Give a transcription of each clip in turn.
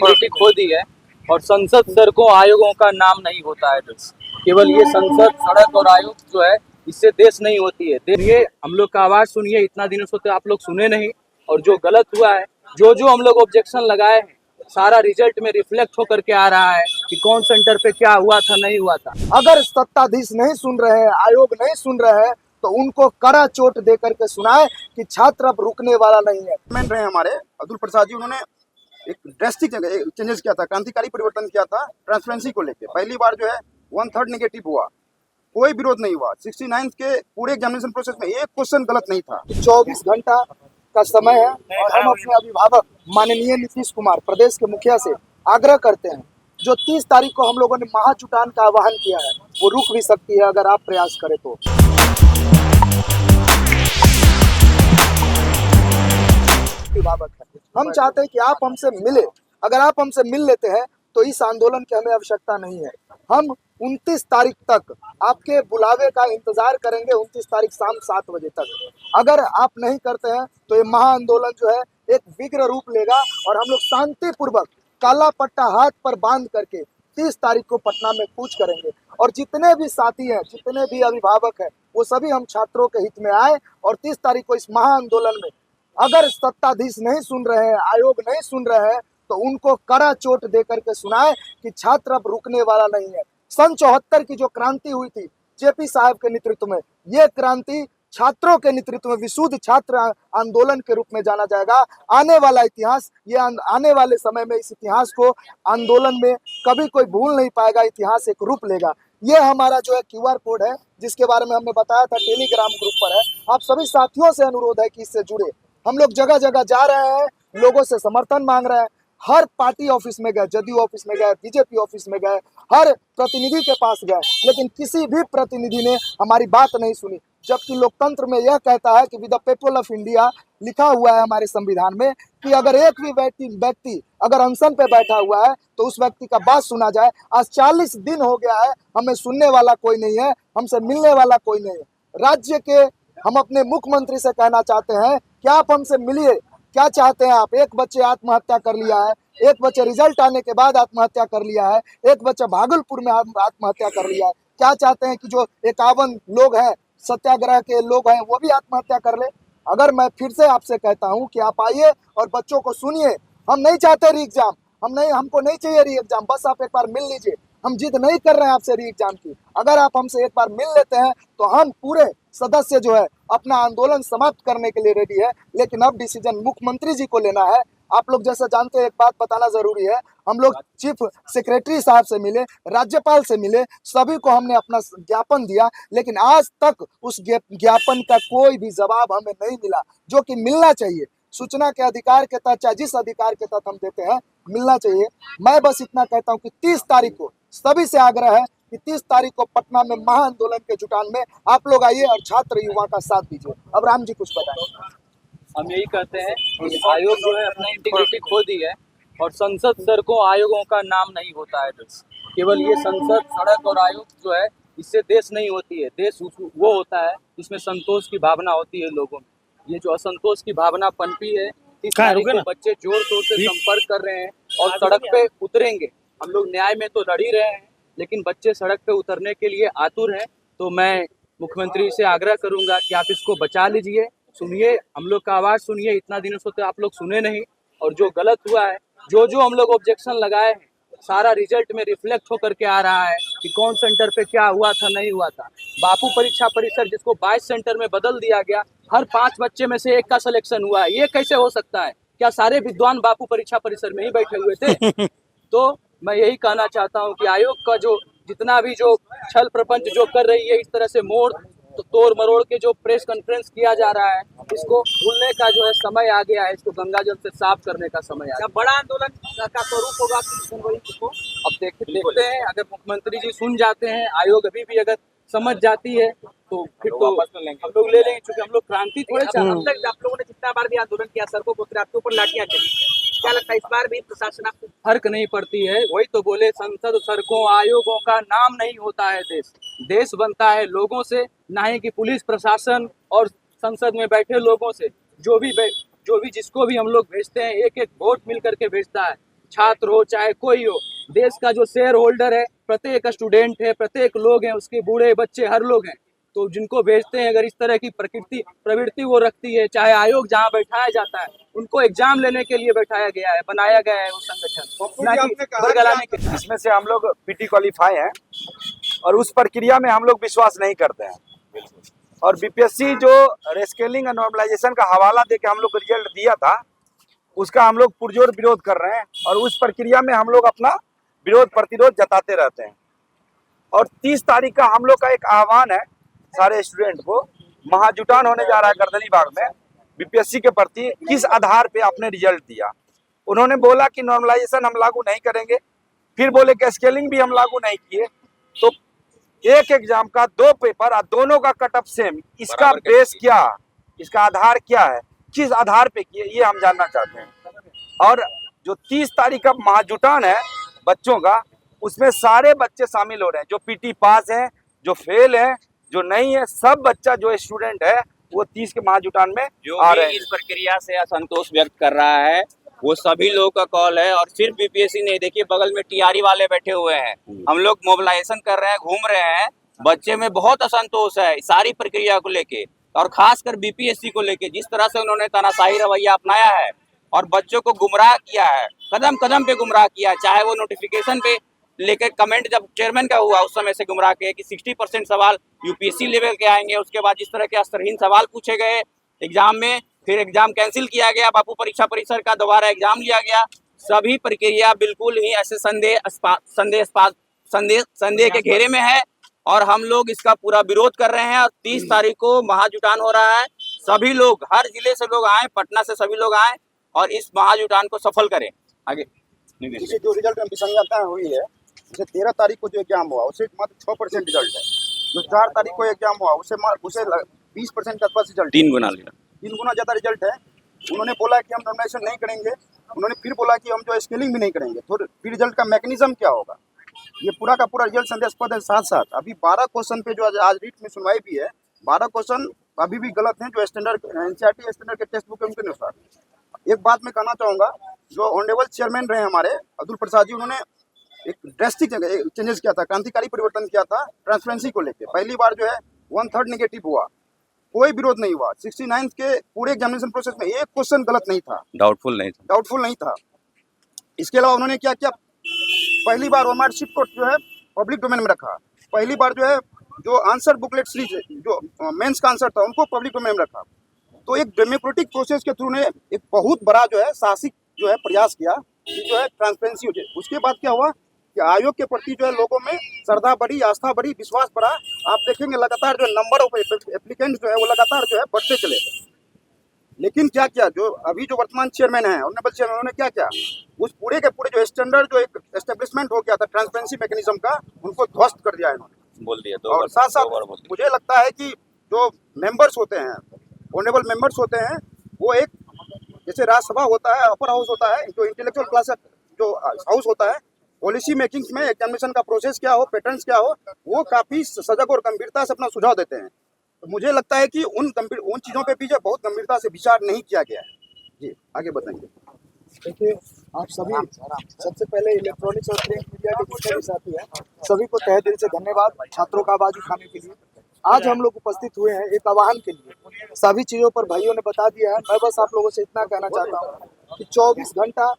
Integrity खो दी है। और संसद सड़कों आयोगों का नाम नहीं होता है देश। केवल ये संसद सड़क और आयोग जो है इससे देश नहीं होती है। देखिए हम लोग का आवाज सुनिए, इतना दिनों से तो आप लोग सुने नहीं। और जो गलत हुआ है, जो हम लोग ऑब्जेक्शन लगाए हैं, सारा रिजल्ट में रिफ्लेक्ट होकर के आ रहा है कि कौन सेंटर पे क्या हुआ था नहीं हुआ था। अगर सत्ताधीश नहीं सुन रहे हैं, आयोग नहीं सुन रहे हैं, तो उनको कड़ा चोट दे करके सुनाए कि छात्र अब रुकने वाला नहीं है। गवर्नमेंट रहे हमारे अब्दुल प्रसाद जी, उन्होंने एक ड्रेस्टिक चेंजेस किया था, क्रांतिकारी परिवर्तन किया था ट्रांसपेरेंसी को लेकर। पहली बार जो है 1/3 नेगेटिव हुआ, कोई विरोध नहीं हुआ। 69 के पूरे एग्जामिनेशन प्रोसेस में एक क्वेश्चन गलत नहीं था। 24 घंटा का समय है और हम अपने अभिभावक माननीय नीतीश कुमार प्रदेश के मुखिया से आग्रह करते हैं, जो 30 तारीख को हम लोगों ने महाजुटान का आह्वान किया है वो रुक भी सकती है अगर आप प्रयास करें तो। अभिभावक है, हम चाहते हैं कि आप हमसे मिले। अगर आप हमसे मिल लेते हैं तो इस आंदोलन की हमें आवश्यकता नहीं है। हम 29 तारीख तक आपके बुलावे का इंतजार करेंगे, 29 तारीख शाम 7 बजे तक। अगर आप नहीं करते हैं तो ये महा आंदोलन जो है एक विग्र रूप लेगा और हम लोग शांतिपूर्वक काला पट्टा हाथ पर बांध करके 30 तारीख को पटना में कूच करेंगे। और जितने भी साथी हैं, जितने भी अभिभावक हैं, वो सभी हम छात्रों के हित में आए और 30 तारीख को इस महा आंदोलन में अगर सत्ताधीश नहीं सुन रहे हैं, आयोग नहीं सुन रहे हैं, तो उनको कड़ा चोट दे करके सुनाए कि छात्र अब रुकने वाला नहीं है। सन 74 की जो क्रांति हुई थी जेपी साहब के नेतृत्व में, ये क्रांति छात्रों के नेतृत्व में विशुद्ध छात्र आंदोलन के रूप में जाना जाएगा। आने वाला इतिहास, ये आने वाले समय में इस इतिहास को आंदोलन में कभी कोई भूल नहीं पाएगा। इतिहास एक रूप लेगा। ये हमारा जो है QR कोड है, जिसके बारे में हमने बताया था, टेलीग्राम ग्रुप पर है। आप सभी साथियों से अनुरोध है कि इससे जुड़े। हम लोग जगह जगह जा रहे हैं, लोगों से समर्थन मांग रहे हैं। हर पार्टी ऑफिस में गए, जदयू ऑफिस में गए, बीजेपी ऑफिस में गए, हर प्रतिनिधि के पास गए, लेकिन किसी भी प्रतिनिधि ने हमारी बात नहीं सुनी। जबकि लोकतंत्र में यह कहता है कि with the people of India लिखा हुआ है हमारे संविधान में कि अगर एक भी व्यक्ति अगर अनशन पे बैठा हुआ है तो उस व्यक्ति का बात सुना जाए। आज 40 दिन हो गया है, हमें सुनने वाला कोई नहीं है, हमसे मिलने वाला कोई नहीं है। राज्य के हम अपने मुख्यमंत्री से कहना चाहते हैं कि आप हमसे मिलिए। क्या चाहते हैं आप? एक बच्चे आत्महत्या कर लिया है, एक बच्चे रिजल्ट आने के बाद आत्महत्या कर लिया है, एक बच्चा भागलपुर में आत्महत्या कर लिया है। क्या चाहते हैं कि जो 51 लोग हैं, सत्याग्रह के लोग हैं, वो भी आत्महत्या कर ले? अगर मैं फिर से आपसे कहता हूं कि आप आइए और बच्चों को सुनिए। हम नहीं चाहते री एग्जाम, हमको नहीं चाहिए री एग्जाम, बस आप एक बार मिल लीजिए। हम जिद नहीं कर रहे हैं आपसे री एग्जाम की। अगर आप हमसे एक बार मिल लेते हैं तो हम पूरे सदस्य जो है अपना आंदोलन समाप्त करने के लिए रेडी है। लेकिन अब डिसीजन मुख्यमंत्री जी को लेना है। आप लोग जैसा जानते हैं, एक बात बताना जरूरी है, हम लोग चीफ सेक्रेटरी साहब से मिले, राज्यपाल से मिले, सभी को हमने अपना ज्ञापन दिया, लेकिन आज तक उस ज्ञापन का कोई भी जवाब हमें नहीं मिला, जो कि मिलना चाहिए। सूचना के अधिकार के तहत, चाहे जिस अधिकार के तहत हम देते हैं, मिलना चाहिए। मैं बस इतना कहता हूं कि 30 तारीख को सभी से आग्रह है कि 30 तारीख को पटना में महा आंदोलन के जुटान में आप लोग आइए और छात्र युवा का साथ दीजिए। अब राम जी कुछ बताएं। हम यही कहते हैं कि आयोग जो है अपना इंटीग्रिटी खो दी है। और संसद सड़कों आयोगों का नाम नहीं होता है देश। केवल ये संसद सड़क और आयोग जो है इससे देश नहीं होती है। देश वो होता है जिसमें संतोष की भावना होती है लोगों में। ये जो असंतोष की भावना पनपी है, इस तारीख को बच्चे जोर शोर से संपर्क कर रहे हैं और सड़क पे उतरेंगे। हम लोग न्याय में तो लड़ ही रहे हैं, लेकिन बच्चे सड़क पे उतरने के लिए आतुर हैं। तो मैं मुख्यमंत्री से आग्रह करूंगा कि आप इसको बचा लीजिए, सुनिए, हम लोग का आवाज सुनिए। इतना दिनों से तो आप लोग सुने नहीं। और जो गलत हुआ है, जो हम लोग ऑब्जेक्शन लगाए हैं, सारा रिजल्ट में रिफ्लेक्ट होकर के आ रहा है कि कौन सेंटर पे क्या हुआ था नहीं हुआ था। बापू परीक्षा परिसर जिसको 22 सेंटर में बदल दिया गया, हर 5 बच्चे में से एक का सिलेक्शन हुआ है। ये कैसे हो सकता है? क्या सारे विद्वान बापू परीक्षा परिसर में ही बैठे हुए थे? तो मैं यही कहना चाहता हूँ कि आयोग का जो जितना भी जो छल प्रपंच जो कर रही है, इस तरह से तोड़ मरोड़ के जो प्रेस कॉन्फ्रेंस किया जा रहा है, इसको भूलने का जो है समय आ गया है। इसको गंगाजल से साफ करने का समय आ गया। बड़ा आंदोलन का स्वरूप होगा को अब देखते हैं। अगर मुख्यमंत्री जी सुन जाते हैं, आयोग अभी भी अगर समझ जाती है तो फिर तो हम लोग ले लेंगे, क्योंकि हम लोग क्रांति थोड़े चाहते हैं। अब तक आप लोगों ने जितना बार भी आंदोलन किया, सड़कों को आपके ऊपर लाठियां चली, क्या लगता है इस बार भी प्रशासन आपको फर्क नहीं पड़ती है? वही तो बोले, संसद सड़कों आयोगों का नाम नहीं होता है देश। देश बनता है लोगों से, ना ही कि पुलिस प्रशासन और संसद में बैठे लोगों से। जो भी जिसको भी हम लोग भेजते हैं, एक एक वोट मिल करके भेजता है। छात्र हो चाहे कोई हो, देश का जो शेयर होल्डर है प्रत्येक स्टूडेंट है, प्रत्येक लोग हैं, उसके बूढ़े बच्चे हर लोग हैं। तो जिनको भेजते हैं अगर इस तरह की प्रवृत्ति वो रखती है, चाहे आयोग जहाँ बैठाया जाता है उनको एग्जाम लेने के लिए बैठाया गया है, बनाया गया है वो संगठन, ना कि बरगलाने के लिए। इसमें से हम लोग पीटी क्वालिफाई हैं और उस प्रक्रिया में हम लोग विश्वास नहीं करते हैं। और बीपीएससी जो रेस्केलिंग और नॉर्मलाइजेशन का हवाला देके हम लोग को रिजल्ट दिया था, उसका हम लोग पुरजोर विरोध कर रहे हैं और उस प्रक्रिया में हम लोग अपना विरोध प्रतिरोध जताते रहते हैं। और 30 तारीख का हम लोग का एक आह्वान है सारे स्टूडेंट को, महाजुटान होने जा रहा है गर्दनीबाग में बीपीएससी के प्रति। किस आधार पे आपने रिजल्ट दिया? उन्होंने बोला कि नॉर्मलाइजेशन हम लागू नहीं करेंगे, फिर बोले कि स्केलिंग भी हम लागू नहीं किए। तो एक एग्जाम का 2 पेपर और दोनों का कट ऑफ सेम, इसका बेस क्या, इसका आधार क्या है, किस आधार पे किए, ये हम जानना चाहते हैं। और जो 30 तारीख का महाजुटान है बच्चों का, उसमें सारे बच्चे शामिल हो रहे हैं, जो पीटी पास हैं, जो फेल हैं, जो नहीं है, सब बच्चा जो स्टूडेंट है वो 30 के महाजुटान में जो आ भी रहे हैं। इस प्रक्रिया से असंतोष व्यक्त कर रहा है वो सभी लोगों का कॉल है। और सिर्फ बीपीएससी नहीं, देखिए बगल में टीआरई वाले बैठे हुए हैं, हम लोग मोबिलाइजेशन कर रहे हैं, घूम रहे हैं। बच्चे में बहुत असंतोष है सारी प्रक्रिया को लेके और खासकर बीपीएससी को लेके। जिस तरह से उन्होंने तानाशाही रवैया अपनाया है और बच्चों को गुमराह किया है, कदम कदम पे गुमराह किया है। चाहे वो नोटिफिकेशन पे लेकर कमेंट जब चेयरमैन का हुआ उस समय से गुमराह किए कि 60% सवाल यूपीएससी लेवल के आएंगे। उसके बाद जिस तरह के स्तरहीन सवाल पूछे गए एग्जाम में, फिर एग्जाम कैंसिल किया गया, बापू परीक्षा परिसर का दोबारा एग्जाम लिया गया। सभी प्रक्रिया बिल्कुल ही ऐसे संदेह के घेरे में है और हम लोग इसका पूरा विरोध कर रहे हैं। और 30 तारीख को महाजुटान हो रहा है, सभी लोग हर जिले से लोग आए, पटना से सभी लोग आए और इस महाजुटान को सफल करें। आगे जैसे जो रिजल्ट में विसंगतता हुई है, जैसे 13 तारीख को जो एग्जाम हुआ उसे मात्र 6% रिजल्ट है। जो 4 तारीख को एग्जाम हुआ उसे 20% का आसपास रिजल्ट, 3 गुना 3 गुना ज़्यादा रिजल्ट है। उन्होंने बोला कि हम नॉमिनेशन नहीं करेंगे, उन्होंने फिर बोला कि हम जो स्केलिंग भी नहीं करेंगे। तो फिर रिजल्ट का मैकेनिज्म क्या होगा? ये पूरा का पूरा रिजल्ट संदेहास्पद है। साथ साथ अभी 12 क्वेश्चन पे जो आज रीट में सुनवाई भी है, 12 क्वेश्चन अभी भी गलत हैं, जो स्टैंडर्ड एनसीईआरटी स्टैंडर्ड के टेक्स्ट बुक के अनुसार। एक बात मैं कहना चाहूँगा, जो ऑनरेबल चेयरमैन रहे हमारे अब्दुल प्रसाद जी, उन्होंने एक ड्रेस्टिक चेंजेस किया था, क्रांतिकारी परिवर्तन किया था ट्रांसपेरेंसी को लेकर। पहली बार जो है 1/3 नेगेटिव हुआ, कोई विरोध नहीं हुआ। 69 के पूरे एग्जामिनेशन प्रोसेस में एक क्वेश्चन गलत नहीं था, डाउटफुल नहीं था। इसके अलावा उन्होंने क्या किया, पहली बार मार्कशीट को जो है पब्लिक डोमेन में रखा। पहली बार जो है जो आंसर बुकलेट सीरीज जो मेंस का आंसर था उनको पब्लिक डोमेन में रखा। तो एक डेमोक्रेटिक प्रोसेस के थ्रू ने एक बहुत बड़ा जो है साहसिक जो है प्रयास किया कि जो है ट्रांसपेरेंसी हो जाए। उसके बाद क्या हुआ कि आयोग के प्रति जो है लोगों में श्रद्धा बढ़ी, आस्था बढ़ी, विश्वास बढ़ा। आप देखेंगे लगातार जो नंबर ऑफ एप्लीकेंट जो है वो लगातार जो है बढ़ते चले। लेकिन क्या किया, जो अभी जो वर्तमान चेयरमैन है, ऑनरेबल चेयरमैन, उन्होंने क्या किया, उस पूरे के पूरे जो स्टैंडर्ड जो एक एस्टेब्लिशमेंट हो गया था ट्रांसपेरेंसी मैकेनिज्म का, उनको ध्वस्त कर दिया इन्होंने। बोल दिया और साथ साथ मुझे लगता है कि जो मेंबर्स होते हैं, ऑनरेबल मेंबर्स होते हैं, वो एक जैसे राज्यसभा होता है, अपर हाउस होता है, जो इंटेलेक्चुअल क्लास जो हाउस होता है, पॉलिसी मेकिंग में एग्जामिनेशन का प्रोसेस क्या हो, पैटर्न्स क्या हो, वो काफ़ी सजग और गंभीरता से अपना सुझाव देते हैं। तो मुझे लगता है कि उन चीज़ों पे भी जो बहुत गंभीरता से विचार नहीं किया गया है। जी आगे बताएंगे। देखिए, आप सभी सबसे पहले इलेक्ट्रॉनिक्स और प्रिंट मीडिया के जितने भी साथी हैं, सभी को तहे दिल से धन्यवाद छात्रों का आवाज उठाने के लिए। आज हम लोग उपस्थित हुए हैं एक आह्वान के लिए। सभी चीज़ों पर भाइयों ने बता दिया है। मैं बस आप लोगों से इतना कहना चाहता हूँ कि 24 घंटा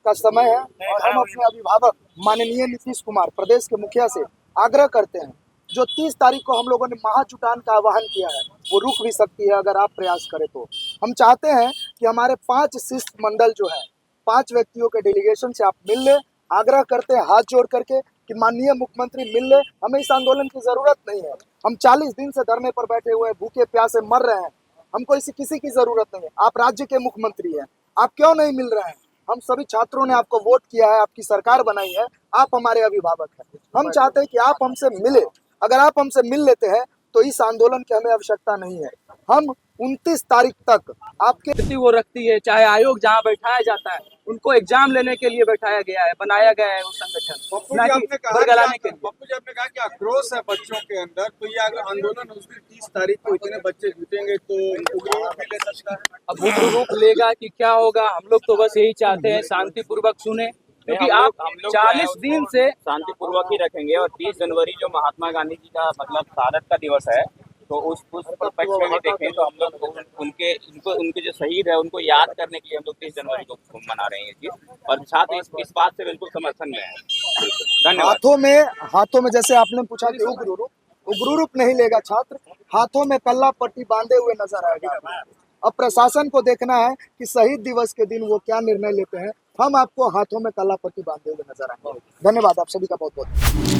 का समय है और हम अपने अभिभावक माननीय नीतीश कुमार प्रदेश के मुखिया से आग्रह करते हैं, जो 30 तारीख को हम लोगों ने महाजुटान का आह्वान किया है वो रुक भी सकती है अगर आप प्रयास करें तो। हम चाहते हैं कि हमारे 5 शिष्टमंडल जो है, 5 व्यक्तियों के डेलीगेशन से आप मिल ले। आग्रह करते हैं हाथ जोड़ करके कि माननीय मुख्यमंत्री मिल ले, हमें इस आंदोलन की जरूरत नहीं है। हम 40 दिन से धरने पर बैठे हुए भूखे प्यासे मर रहे हैं, हमको किसी की जरूरत नहीं है। आप राज्य के मुख्यमंत्री हैं, आप क्यों नहीं मिल रहे हैं? हम सभी छात्रों ने आपको वोट किया है, आपकी सरकार बनाई है, आप हमारे अभिभावक हैं। हम चाहते हैं कि आप हमसे मिले। अगर आप हमसे मिल लेते हैं तो इस आंदोलन की हमें आवश्यकता नहीं है। हम 29 तारीख तक आपके वो रखती है, चाहे आयोग जहाँ बैठाया जाता है उनको एग्जाम लेने के लिए बैठाया गया है, बनाया गया है वो संगठन, ना कि बरगलाने के लिए। पप्पू जी आपने कहा कि आक्रोश है बच्चों के अंदर, तो ये अगर आंदोलन उस दिन 30 तारीख को इतने बच्चे जुटेंगे तो उग्र रूप भी ले सकता है। अब उग्र रूप लेगा कि क्या होगा, हम लोग तो बस यही चाहते हैं शांतिपूर्वक सुने, क्योंकि हम आप लोग जो है 40 उसको दिन से शांतिपूर्वक ही रखेंगे और 30 जनवरी जो महात्मा गांधी जी का मतलब शहादत का दिवस है तो उस पक्ष में भी देखें तो हम लोग उनके जो शहीद है उनको याद करने के लिए हम लोग 30 जनवरी को मना रहे हैं ये चीज और छात्र इस बात से बिल्कुल समर्थन में है। धन्यवाद। हाथों में जैसे आपने पूछा कि उग्र रूप नहीं लेगा छात्र, हाथों में कल्ला पट्टी बांधे हुए नजर आएगा। अब प्रशासन को देखना है कि शहीद दिवस के दिन वो क्या निर्णय लेते हैं। हम आपको हाथों में कल्ला पट्टी बांधे हुए नजर आएंगे। धन्यवाद आप सभी का बहुत बहुत।